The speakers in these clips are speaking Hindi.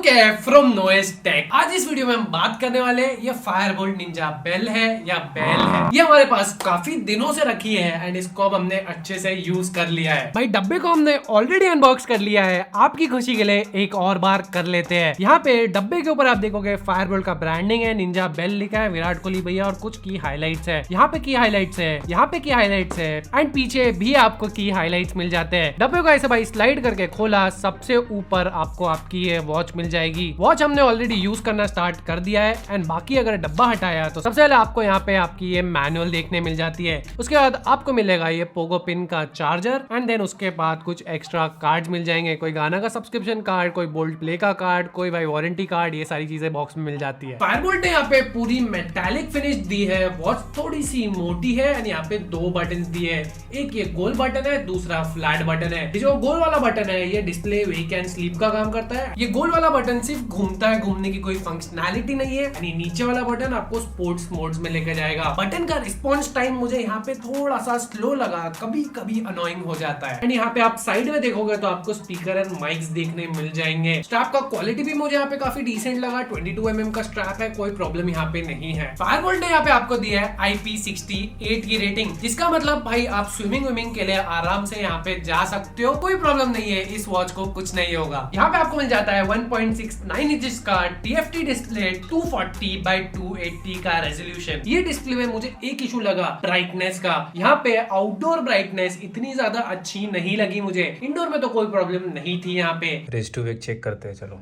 है फ्रॉम नोएस टेक। आज इस वीडियो में हम बात करने वाले हैं ये फायरबोल्ट निंजा बेल है या बेल है। ये हमारे पास काफी दिनों से रखी है एंड इसको अब हमने अच्छे से यूज कर लिया है। भाई डब्बे को हमने ऑलरेडी अनबॉक्स कर लिया है, आपकी खुशी के लिए एक और बार कर लेते हैं। यहाँ पे डब्बे के ऊपर आप देखोगे फायरबोल्ट का ब्रांडिंग है, निंजा बेल लिखा है, विराट कोहली भैया और कुछ की हाइलाइट्स है। यहाँ पे की हाइलाइट्स है, यहाँ पे की हाइलाइट्स है एंड पीछे भी आपको की हाइलाइट्स मिल जाते हैं। डब्बे को ऐसे भाई स्लाइड करके खोला, सबसे ऊपर आपको आपकी ये वॉच मिल जाएगी। वॉच हमने ऑलरेडी यूज करना स्टार्ट कर दिया है एंड बाकी अगर डब्बा हटाया तो सबसे पहले आपको यहाँ पे आपकी ये मैनुअल देखने मिल जाती है। उसके बाद आपको मिलेगा ये पोगो पिन का चार्जर एंड देन उसके बाद कुछ एक्स्ट्रा कार्ड्स मिल जाएंगे, कोई गाना का सब्सक्रिप्शन कार्ड, कोई बोल्ट प्ले का कार्ड, कोई भाई वारंटी कार्ड, ये सारी चीजें बॉक्स में मिल जाती है। फायरबोल्ट ने यहाँ पे पूरी मेटालिक फिनिश दी है, वॉच थोड़ी सी मोटी है एंड यहाँ पे दो बटन दिए हैं, एक ये गोल बटन है, दूसरा फ्लैट बटन है। जो गोल वाला बटन है ये डिस्प्ले वेक एंड स्लीप का काम करता है। ये गोल वाला बटन सिर्फ घूमता है, घूमने की कोई फंक्शनैलिटी नहीं है। यानी नीचे वाला बटन आपको स्पोर्ट्स मोड्स में लेकर जाएगा। बटन का रिस्पॉन्स टाइम मुझे यहाँ पे थोड़ा सा स्लो लगा, कभी कभी अनोइंग हो जाता है। एंड यहाँ पे आप साइड में देखोगे तो आपको स्पीकर एंड माइक्स देखने मिल जाएंगे। स्ट्रैप का क्वालिटी भी मुझे यहाँ पे काफी डिसेंट लगा, 22 mm का स्ट्रैप है, कोई प्रॉब्लम यहाँ पे नहीं है। फायरबोल्ट ने यहाँ पे आपको दिया है IP68 की रेटिंग, जिसका मतलब भाई आप स्विमिंग विमिंग के लिए आराम से यहाँ पे जा सकते हो, कोई प्रॉब्लम नहीं है, इस वॉच को कुछ नहीं होगा। यहाँ पे आपको मिल जाता है 1.69 इंच का TFT डिस्प्ले, 240x280 का रेजोल्यूशन। ये डिस्प्ले में मुझे एक इशू लगा ब्राइटनेस का। यहाँ पे आउटडोर ब्राइटनेस इतनी ज्यादा अच्छी नहीं लगी मुझे, इंडोर में तो कोई प्रॉब्लम नहीं थी। यहाँ पे रेस टू वेक चेक करते हैं, चलो।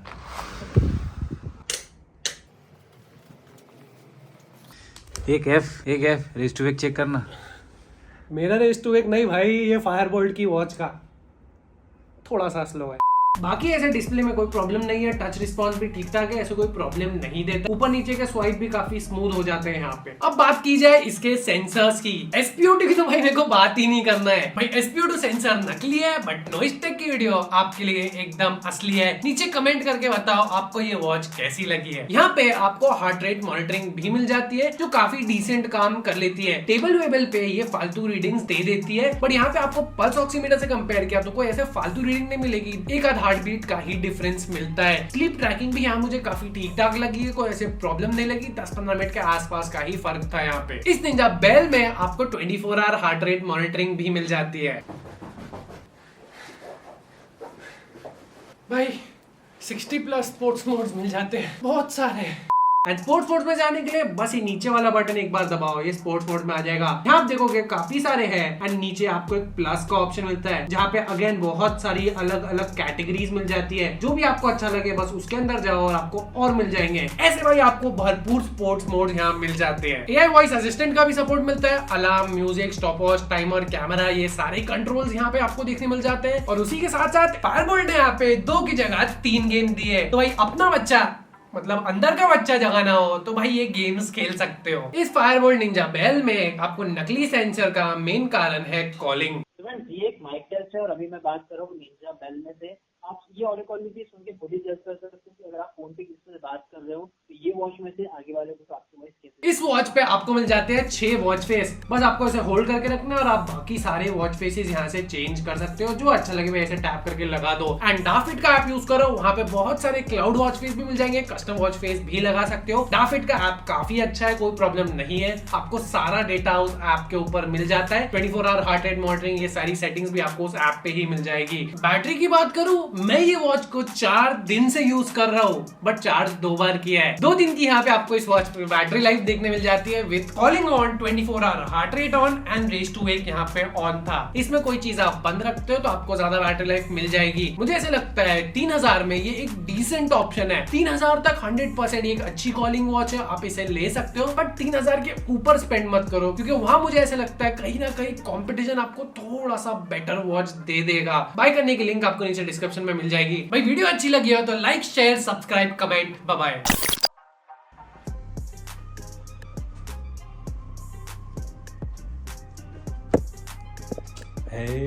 एक एफ रेस टू वेक चेक करना। मेरा रेस टू वेक नहीं भाई, ये फायरबोल्ट की वॉच का थोड़ा सा स्लो है। बाकी ऐसे डिस्प्ले में कोई प्रॉब्लम नहीं है, टच रिस्पॉन्स भी ठीक ठाक है, ऐसे कोई प्रॉब्लम नहीं देता। ऊपर नीचे के स्वाइप भी काफी स्मूथ हो जाते हैं यहाँ पे। अब बात की जाए इसके सेंसर्स की, SPO2 की तो भाई मेरे को बात ही नहीं करना है। भाई SPO2 सेंसर नकली है, बट नोइस टेक की वीडियो आपके लिए एकदम असली है। नीचे कमेंट करके बताओ आपको ये वॉच कैसी लगी है। यहाँ पे आपको हार्ट रेट मॉनिटरिंग भी मिल जाती है, जो काफी डिसेंट काम कर लेती है। टेबल वेबल पे ये फालतू रीडिंग्स दे देती है, बट यहाँ पे आपको पल्स ऑक्सीमीटर से कंपेयर किया तो कोई ऐसे फालतू रीडिंग नहीं मिलेगी, एक आध हार्ट बीट का ही डिफरेंस मिलता है। स्लीप ट्रैकिंग भी यहाँ मुझे काफी ठीक ठाक लगी है, कोई ऐसे प्रॉब्लम नहीं लगी, 10-15 मिनट के आसपास का ही फर्क था यहाँ पे। इस निंजा बेल में आपको 24 आवर हार्ट रेट मॉनिटरिंग भी मिल जाती है। भाई 60+ स्पोर्ट्स मोड्स मिल जाते हैं, बहुत सारे। एंड स्पोर्ट्स मोड में जाने के लिए बस ये नीचे वाला बटन एक बार दबाओ, ये स्पोर्ट्स मोड में आ जाएगा। यहाँ आप देखोगे काफी सारे हैं एंड नीचे आपको एक प्लस का ऑप्शन मिलता है, जहाँ पे अगेन बहुत सारी अलग अलग कैटेगरीज मिल जाती है। जो भी आपको अच्छा लगे बस उसके अंदर जाओ और आपको और मिल जाएंगे। ऐसे भाई आपको भरपूर स्पोर्ट्स मोड यहाँ मिल जाते हैं। AI वॉइस असिस्टेंट का भी सपोर्ट मिलता है, alarm, music, stopwatch, timer, camera, ये सारे कंट्रोल्स यहाँ पे आपको देखने मिल जाते हैं। और उसी के साथ साथ फायरबोल्ट ने यहाँ पे 2 की जगह 3 गेम दिए, तो भाई अपना बच्चा मतलब अंदर का बच्चा जगाना हो तो भाई ये गेम्स खेल सकते हो। इस फायरबोल्ट निंजा बेल में आपको नकली सेंसर का मेन कारण है कॉलिंग। ये एक माइक टेस्ट है और अभी मैं बात कर रहा हूँ निंजा बेल में से। आप ये ऑडियो क्वालिटी सुन के खुद ही जज कर सकते हो कि अगर आप फोन पे किसी से बात कर रहे हो तो ये वॉच में से आगे वाले को आपकी वॉइस कैसे। इस वॉच पे आपको मिल जाते हैं 6 वॉच फेस, बस आपको इसे होल्ड करके रखना है और आप बाकी सारे वॉच फेसेस यहाँ से चेंज कर सकते हो, जो अच्छा लगे वैसे टैप करके लगा दो। एंड डाफिट का ऐप यूज करो, वहाँ पे बहुत सारे क्लाउड वॉच फेस भी मिल जाएंगे, कस्टम वॉच फेस भी लगा सकते हो। डाफिट का ऐप काफी अच्छा है, कोई प्रॉब्लम नहीं है, आपको सारा डेटा उस ऐप के ऊपर मिल जाता है। 24 आवर हार्ट रेट मॉनिटरिंग, ये सारी सेटिंग्स भी आपको उस ऐप पे ही मिल जाएगी। बैटरी की बात करूं, मैं ये वॉच को 4 दिन से यूज कर रहा हूँ, बट चार्ज 2 बार किया है। 2 दिन की यहाँ पे आपको इस वॉच पे बैटरी लाइफ देखने मिल जाती है, with calling on, 24 hour heart rate on and raise to wake यहाँ पे ऑन था। इसमें कोई चीज आप बंद रखते हो तो आपको ज्यादा बैटरी लाइफ मिल जाएगी। मुझे ऐसे लगता है 3000 में ये एक डिसेंट ऑप्शन है। 3000 तक 100% एक अच्छी कॉलिंग वॉच है, आप इसे ले सकते हो, बट 3000 के ऊपर स्पेंड मत करो, क्योंकि वहां मुझे ऐसे लगता है कहीं ना कहीं कंपटीशन आपको थोड़ा सा बेटर वॉच दे देगा। बाय करने की लिंक आपको नीचे डिस्क्रिप्शन में मिल जाएगी। भाई वीडियो अच्छी लगी हो तो like, share, subscribe, comment, bye bye.